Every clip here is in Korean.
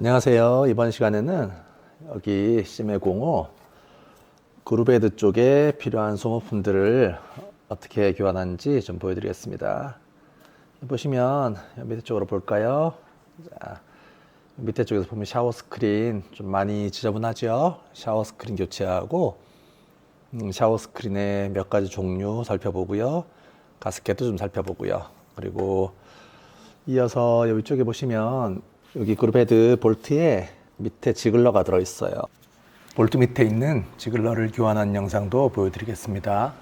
안녕하세요. 이번 시간에는 여기 심해공호 그룹헤드 쪽에 필요한 소모품들을 어떻게 교환하는지 좀 보여드리겠습니다. 보시면 밑에 쪽으로 볼까요? 자, 밑에 쪽에서 보면 샤워 스크린 좀 많이 지저분하죠? 샤워 스크린 교체하고 샤워 스크린의 몇 가지 종류 살펴보고요. 가스켓도 좀 살펴보고요. 그리고 이어서 여기 쪽에 보시면 여기 그룹헤드 볼트에 밑에 지글러가 들어있어요. 볼트 밑에 있는 지글러를 교환한 영상도 보여드리겠습니다.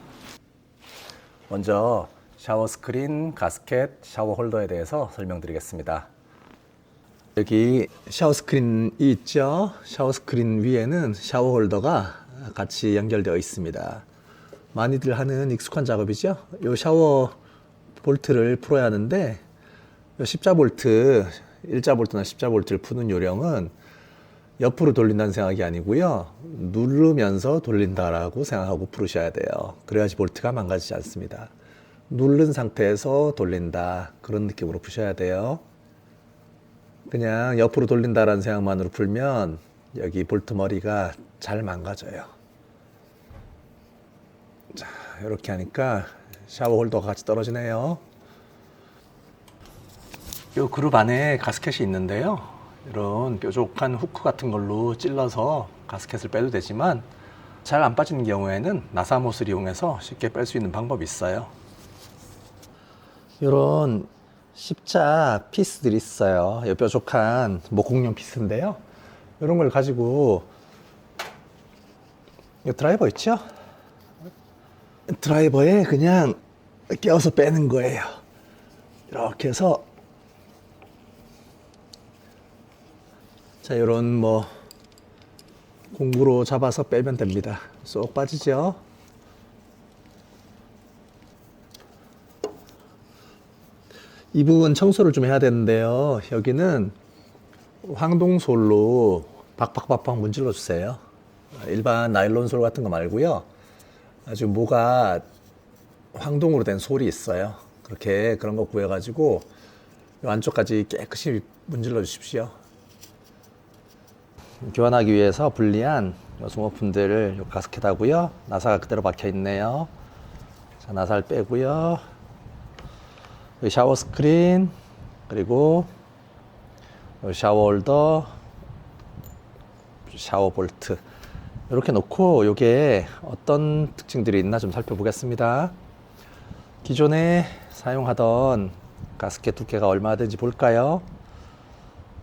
먼저 샤워 스크린, 가스켓, 샤워 홀더에 대해서 설명드리겠습니다. 여기 샤워 스크린이 있죠. 샤워 스크린 위에는 샤워 홀더가 같이 연결되어 있습니다. 많이들 하는 익숙한 작업이죠. 이 샤워 볼트를 풀어야 하는데 이 십자 볼트, 일자 볼트나 십자 볼트를 푸는 요령은 옆으로 돌린다는 생각이 아니고요. 누르면서 돌린다라고 생각하고 풀으셔야 돼요. 그래야지 볼트가 망가지지 않습니다. 누른 상태에서 돌린다. 그런 느낌으로 푸셔야 돼요. 그냥 옆으로 돌린다라는 생각만으로 풀면 여기 볼트 머리가 잘 망가져요. 자, 이렇게 하니까 샤워 홀더가 같이 떨어지네요. 이 그룹 안에 가스켓이 있는데요. 이런 뾰족한 후크 같은 걸로 찔러서 가스켓을 빼도 되지만 잘 안 빠지는 경우에는 나사못을 이용해서 쉽게 뺄 수 있는 방법이 있어요. 이런 십자 피스들이 있어요. 이 뾰족한 목공용 피스인데요. 이런 걸 가지고 이 드라이버 있죠? 드라이버에 그냥 껴서 빼는 거예요. 이렇게 해서 자, 이런 공구로 잡아서 빼면 됩니다. 쏙 빠지죠? 이 부분 청소를 좀 해야 되는데요. 여기는 황동솔로 박박박박 문질러 주세요. 일반 나일론 솔 같은 거 말고요. 아주 모가 황동으로 된 솔이 있어요. 그런 거 구해가지고 이 안쪽까지 깨끗이 문질러 주십시오. 교환하기 위해서 분리한 소모품들을 가스켓하고요. 나사가 그대로 박혀 있네요. 자, 나사를 빼고요. 여기 샤워 스크린, 그리고 샤워 홀더, 샤워 볼트 이렇게 놓고 이게 어떤 특징들이 있나 좀 살펴보겠습니다. 기존에 사용하던 가스켓 두께가 얼마나 되는지 볼까요?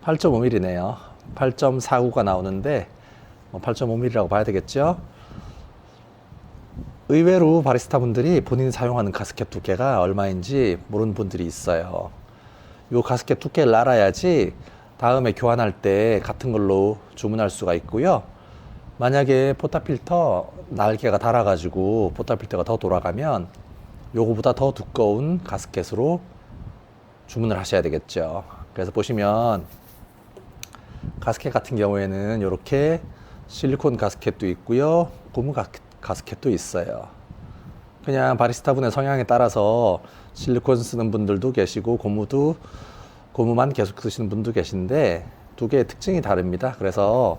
8.5mm네요. 8.49가 나오는데 8.5mm라고 봐야 되겠죠. 의외로 바리스타 분들이 본인이 사용하는 가스켓 두께가 얼마인지 모르는 분들이 있어요. 이 가스켓 두께를 알아야지 다음에 교환할 때 같은 걸로 주문할 수가 있고요. 만약에 포타필터 날개가 닳아가지고 포타필터가 더 돌아가면 요거보다 더 두꺼운 가스켓으로 주문을 하셔야 되겠죠. 그래서 보시면 가스켓 같은 경우에는 이렇게 실리콘 가스켓도 있고요. 고무 가스켓도 있어요. 그냥 바리스타 분의 성향에 따라서 실리콘 쓰는 분들도 계시고 고무만 계속 쓰시는 분도 계신데 두 개의 특징이 다릅니다. 그래서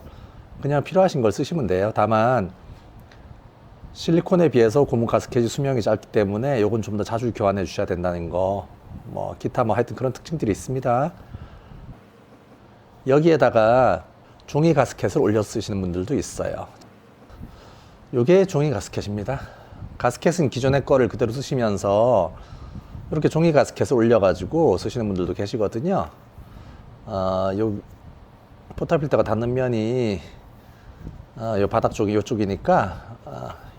그냥 필요하신 걸 쓰시면 돼요. 다만 실리콘에 비해서 고무 가스켓이 수명이 짧기 때문에 요건 좀 더 자주 교환해 주셔야 된다는 거, 기타 하여튼 그런 특징들이 있습니다. 여기에다가 종이 가스켓을 올려 쓰시는 분들도 있어요. 요게 종이 가스켓입니다. 가스켓은 기존의 거를 그대로 쓰시면서 이렇게 종이 가스켓을 올려가지고 쓰시는 분들도 계시거든요. 요 포타필터가 닿는 면이 요 바닥 쪽이 요쪽이니까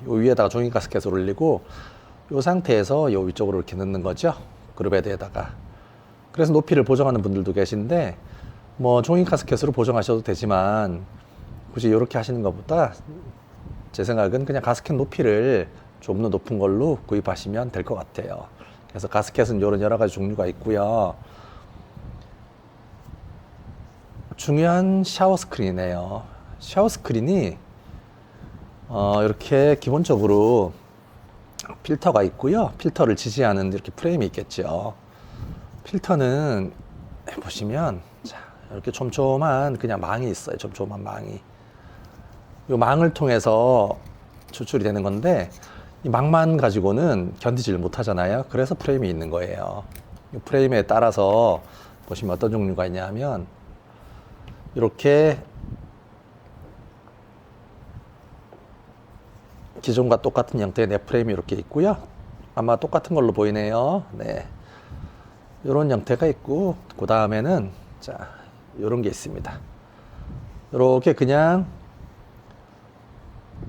요 위에다가 종이 가스켓을 올리고 요 상태에서 요 위쪽으로 이렇게 넣는 거죠. 그룹헤드에다가. 그래서 높이를 보정하는 분들도 계신데 종이 가스켓으로 보정하셔도 되지만 굳이 이렇게 하시는 것보다 제 생각은 그냥 가스켓 높이를 좀 더 높은 걸로 구입하시면 될 것 같아요. 그래서 가스켓은 이런 여러 가지 종류가 있고요. 중요한 샤워 스크린이네요. 샤워 스크린이 이렇게 기본적으로 필터가 있고요. 필터를 지지하는 이렇게 프레임이 있겠죠. 필터는 보시면 자, 이렇게 촘촘한 그냥 망이 있어요. 촘촘한 망이. 이 망을 통해서 추출이 되는 건데 이 망만 가지고는 견디지를 못하잖아요. 그래서 프레임이 있는 거예요. 이 프레임에 따라서 보시면 어떤 종류가 있냐 하면 이렇게 기존과 똑같은 형태의 내 프레임이 이렇게 있고요. 아마 똑같은 걸로 보이네요. 네, 이런 형태가 있고 그 다음에는 자 이런 게 있습니다. 이렇게 그냥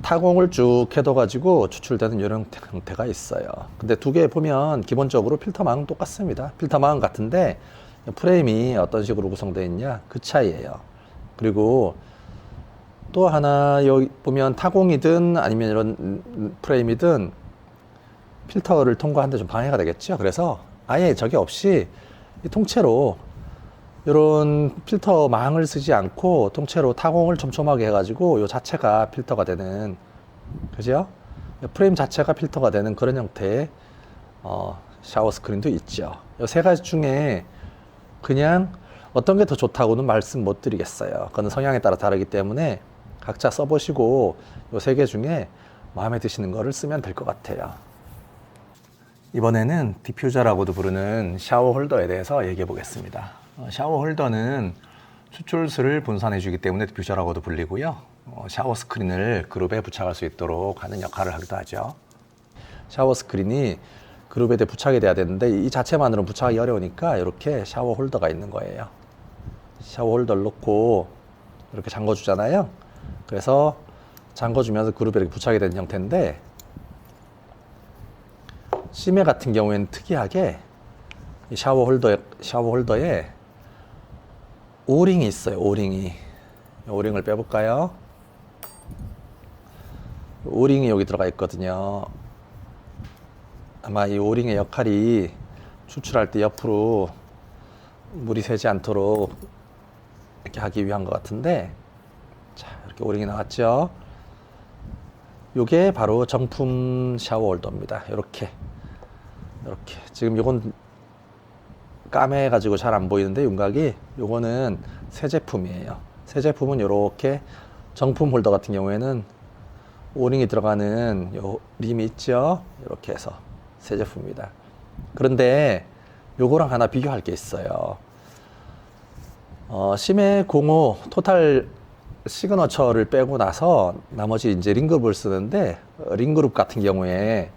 타공을 쭉 해둬 가지고 추출되는 이런 형태가 있어요. 근데 두 개 보면 기본적으로 필터망은 똑같습니다. 필터망은 같은데 프레임이 어떤 식으로 구성되어 있냐 그 차이예요. 그리고 또 하나 여기 보면 타공이든 아니면 이런 프레임이든 필터를 통과하는데 좀 방해가 되겠죠. 그래서 아예 저게 없이 통째로 이런 필터망을 쓰지 않고 통째로 타공을 촘촘하게 해가지고 이 자체가 필터가 되는, 그죠? 프레임 자체가 필터가 되는 그런 형태의 샤워 스크린도 있죠. 이 세 가지 중에 그냥 어떤 게 더 좋다고는 말씀 못 드리겠어요. 그건 성향에 따라 다르기 때문에 각자 써보시고 이 세 개 중에 마음에 드시는 거를 쓰면 될 것 같아요. 이번에는 디퓨저라고도 부르는 샤워 홀더에 대해서 얘기해 보겠습니다. 샤워 홀더는 추출수를 분산해 주기 때문에 디퓨저라고도 불리고요. 샤워 스크린을 그룹에 부착할 수 있도록 하는 역할을 하기도 하죠. 샤워 스크린이 그룹에 부착이 돼야 되는데 이 자체만으로는 부착하기 어려우니까 이렇게 샤워 홀더가 있는 거예요. 샤워 홀더를 놓고 이렇게 잠궈 주잖아요. 그래서 잠궈 주면서 그룹에 이렇게 부착이 되는 형태인데, 심해 같은 경우에는 특이하게 이 샤워 홀더에 오링이 있어요. 오링을 빼볼까요? 오링이 여기 들어가 있거든요. 아마 이 오링의 역할이 추출할 때 옆으로 물이 새지 않도록 이렇게 하기 위한 것 같은데, 자, 이렇게 오링이 나왔죠. 요게 바로 정품 샤워 홀더입니다. 이렇게 지금 요건 까매가지고 잘 안 보이는데 윤곽이, 요거는 새 제품이에요. 새 제품은 이렇게 정품 홀더 같은 경우에는 오링이 들어가는 요 림이 있죠. 이렇게 해서 새 제품입니다. 그런데 요거랑 하나 비교할 게 있어요. 심해 05 토탈 시그너처를 빼고 나서 나머지 이제 링그룹을 쓰는데, 링그룹 같은 경우에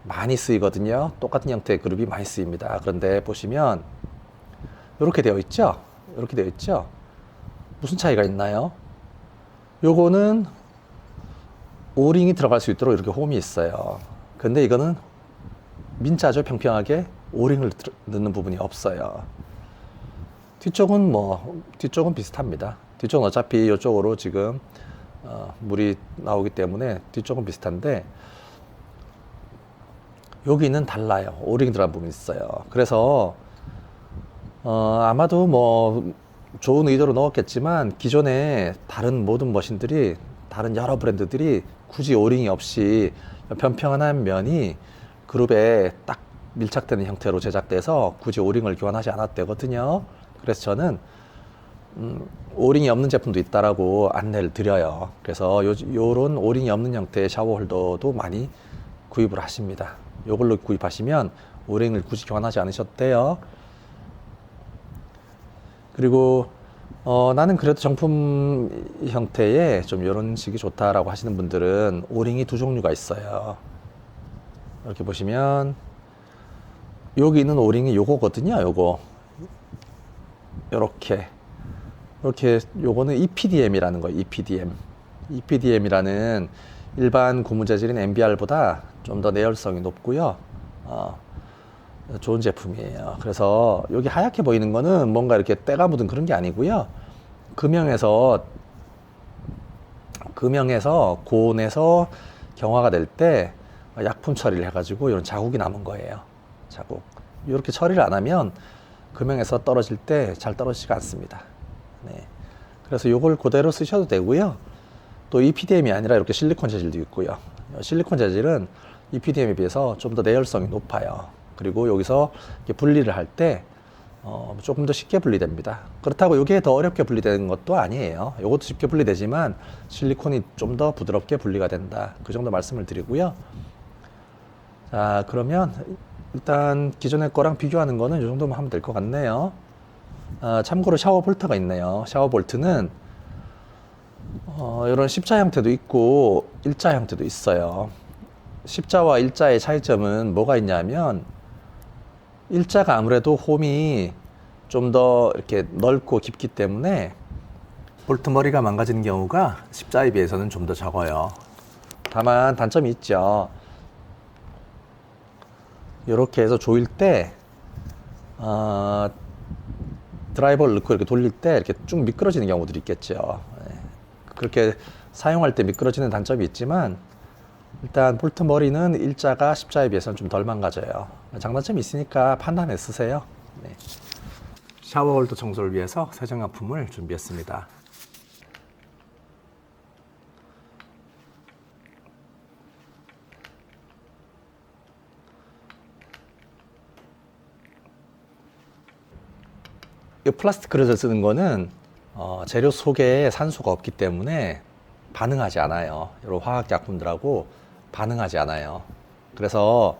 많이 쓰이거든요. 똑같은 형태의 그룹이 많이 쓰입니다. 그런데 보시면 이렇게 되어 있죠. 무슨 차이가 있나요? 요거는 오링이 들어갈 수 있도록 이렇게 홈이 있어요. 근데 이거는 민자죠. 평평하게 오링을 넣는 부분이 없어요. 뒤쪽은 비슷합니다. 뒤쪽은 어차피 이쪽으로 지금 물이 나오기 때문에 뒤쪽은 비슷한데, 여기는 달라요. 오링이 들어간 부분이 있어요. 그래서 아마도 뭐 좋은 의도로 넣었겠지만 기존에 다른 모든 머신들이, 다른 여러 브랜드들이 굳이 오링이 없이 평평한 면이 그룹에 딱 밀착되는 형태로 제작돼서 굳이 오링을 교환하지 않았대거든요. 그래서 저는 오링이 없는 제품도 있다라고 안내를 드려요. 그래서 요런 오링이 없는 형태의 샤워 홀더도 많이 구입을 하십니다. 요걸로 구입하시면 오링을 굳이 교환하지 않으셔도 돼요. 그리고 나는 그래도 정품 형태의 좀 이런 식이 좋다라고 하시는 분들은 오링이 두 종류가 있어요. 이렇게 보시면 여기 있는 오링이 요거거든요. 요렇게 요거는 EPDM이라는 거예요. EPDM이라는 일반 고무 재질인 MBR보다 좀 더 내열성이 높고요. 좋은 제품이에요. 그래서 여기 하얗게 보이는 거는 뭔가 이렇게 때가 묻은 그런 게 아니고요. 금형에서 고온에서 경화가 될 때 약품 처리를 해가지고 이런 자국이 남은 거예요. 자국. 이렇게 처리를 안 하면 금형에서 떨어질 때 잘 떨어지지가 않습니다. 네. 그래서 이걸 그대로 쓰셔도 되고요. 또 EPDM이 아니라 이렇게 실리콘 재질도 있고요. 실리콘 재질은 EPDM에 비해서 좀 더 내열성이 높아요. 그리고 여기서 이렇게 분리를 할 때 조금 더 쉽게 분리됩니다. 그렇다고 이게 더 어렵게 분리되는 것도 아니에요. 이것도 쉽게 분리되지만 실리콘이 좀 더 부드럽게 분리가 된다. 그 정도 말씀을 드리고요. 자, 그러면 일단 기존의 거랑 비교하는 거는 이 정도만 하면 될 것 같네요. 참고로 샤워 볼트가 있네요. 샤워 볼트는 이런 십자 형태도 있고 일자 형태도 있어요. 십자와 일자의 차이점은 뭐가 있냐면 일자가 아무래도 홈이 좀 더 이렇게 넓고 깊기 때문에 볼트 머리가 망가지는 경우가 십자에 비해서는 좀 더 적어요. 다만 단점이 있죠. 이렇게 해서 조일 때 드라이버를 넣고 이렇게 돌릴 때 이렇게 쭉 미끄러지는 경우들이 있겠죠. 그렇게 사용할 때 미끄러지는 단점이 있지만 일단 볼트 머리는 일자가 십자에 비해서는 좀 덜 망가져요. 장단점이 있으니까 판단해 쓰세요. 네. 샤워홀더 청소를 위해서 세정약품을 준비했습니다. 이 플라스틱 그릇을 쓰는 거는 재료 속에 산소가 없기 때문에 반응하지 않아요. 이런 화학약품들하고 반응하지 않아요. 그래서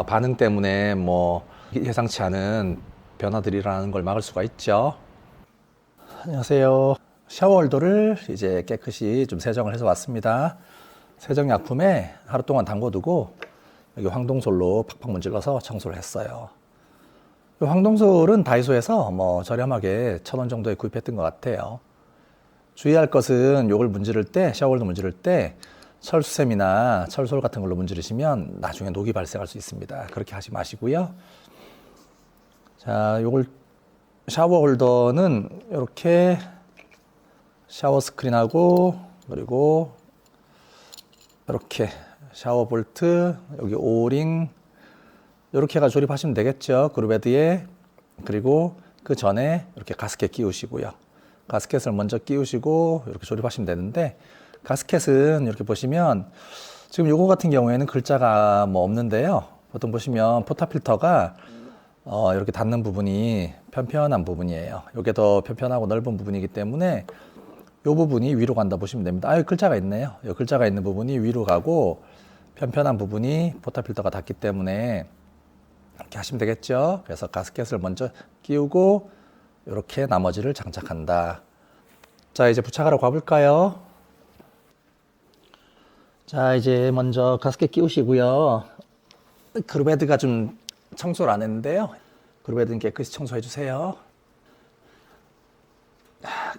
반응 때문에 뭐 예상치 않은 변화들이 일어나는 걸 막을 수가 있죠. 안녕하세요. 샤워홀더를 이제 깨끗이 좀 세정을 해서 왔습니다. 세정약품에 하루 동안 담궈두고 여기 황동솔로 팍팍 문질러서 청소를 했어요. 이 황동솔은 다이소에서 뭐 저렴하게 1,000원 정도에 구입했던 것 같아요. 주의할 것은 이걸 문지를 때, 샤워홀더 문지를 때 철수샘이나 철솔 같은 걸로 문지르시면 나중에 녹이 발생할 수 있습니다. 그렇게 하지 마시고요. 자, 요걸 샤워홀더는 이렇게 샤워 스크린하고 그리고 이렇게 샤워 볼트, 여기 오링 이렇게 해가 조립하시면 되겠죠. 그루베드에. 그리고 그 전에 이렇게 가스켓 끼우시고요. 가스켓을 먼저 끼우시고 이렇게 조립하시면 되는데 가스켓은 이렇게 보시면 지금 요거 같은 경우에는 글자가 뭐 없는데요. 보통 보시면 포타필터가 이렇게 닿는 부분이 편편한 부분이에요. 이게 더 편편하고 넓은 부분이기 때문에 이 부분이 위로 간다 보시면 됩니다. 여기 글자가 있네요. 이 글자가 있는 부분이 위로 가고 편편한 부분이 포타필터가 닿기 때문에 이렇게 하시면 되겠죠. 그래서 가스켓을 먼저 끼우고 이렇게 나머지를 장착한다. 자, 이제 부착하러 가볼까요? 자, 이제 먼저 가스켓 끼우시고요. 그루베드가 좀 청소를 안 했는데요. 그루베드는 깨끗이 청소해 주세요.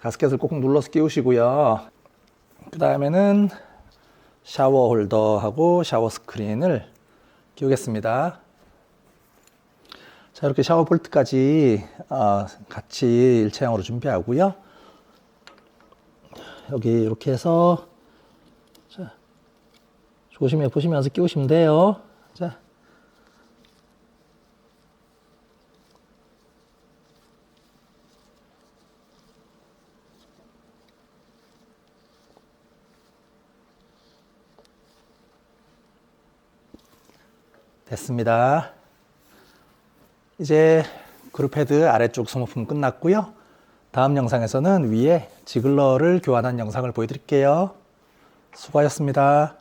가스켓을 꼭 눌러서 끼우시고요. 그 다음에는 샤워 홀더하고 샤워 스크린을 끼우겠습니다. 자, 이렇게 샤워 볼트까지 같이 일체형으로 준비하고요. 여기 이렇게 해서 자, 조심해 보시면서 끼우시면 돼요. 자, 됐습니다. 이제 그룹헤드 아래쪽 소모품 끝났고요. 다음 영상에서는 위에 지글러를 교환한 영상을 보여드릴게요. 수고하셨습니다.